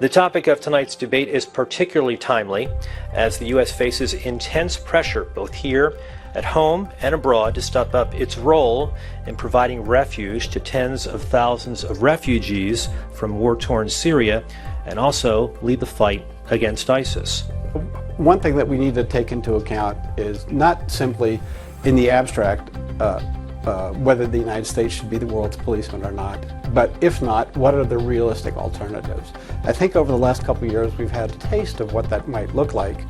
The topic of tonight's debate is particularly timely as the U.S. faces intense pressure both here at home and abroad to step up its role in providing refuge to tens of thousands of refugees from war-torn Syria and also lead the fight against ISIS. One thing that we need to take into account is not simply in the abstract whether the United States should be the world's policeman or not, but if not, what are the realistic alternatives? I think over the last couple of years we've had a taste of what that might look like,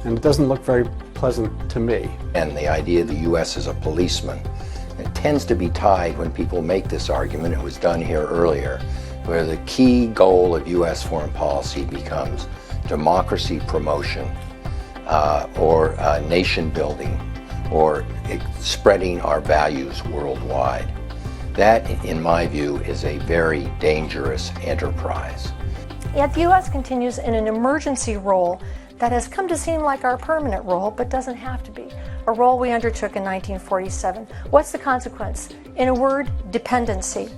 and it doesn't look very pleasant to me. And the idea of the U.S. as a policeman, it tends to be tied when people make this argument, it was done here earlier, where the key goal of U.S. foreign policy becomes democracy promotion or nation building or spreading our values worldwide. That, in my view, is a very dangerous enterprise. Yet the U.S. continues in an emergency role that has come to seem like our permanent role, but doesn't have to be. A role we undertook in 1947. What's the consequence? In a word, dependency.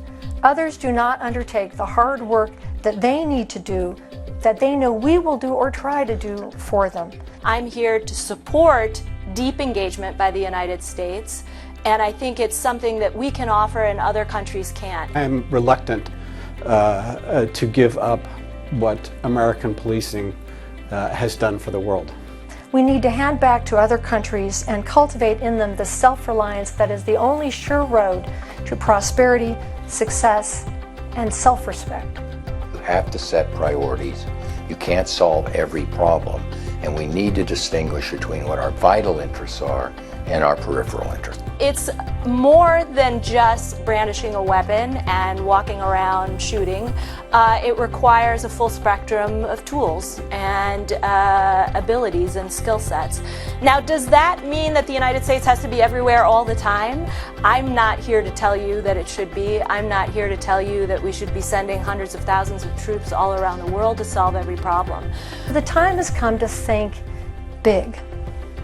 Others do not undertake the hard work that they need to do, that they know we will do or try to do for them. I'm here to support deep engagement by the United States, and I think it's something that we can offer and other countries can't. I'm reluctant to give up what American policing has done for the world. We need to hand back to other countries and cultivate in them the self-reliance that is the only sure road to prosperity, success, and self-respect. You have to set priorities. You can't solve every problem, and we need to distinguish between what our vital interests are and our peripheral interests. It's more than just brandishing a weapon and walking around shooting. It requires a full spectrum of tools and abilities and skill sets. Now, does that mean that the United States has to be everywhere all the time? I'm not here to tell you that it should be. I'm not here to tell you that we should be sending hundreds of thousands of troops all around the world to solve every problem. The time has come to think big,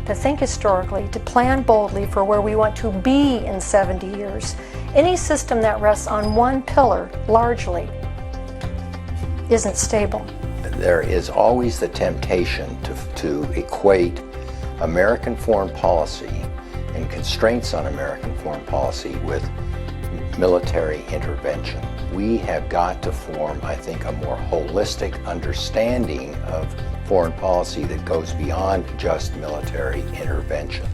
to think historically, to plan boldly for where we want to be in 70 years. Any system that rests on one pillar, largely, isn't stable. There is always the temptation to equate American foreign policy and constraints on American foreign policy with military intervention. We have got to form, I think, a more holistic understanding of foreign policy that goes beyond just military intervention.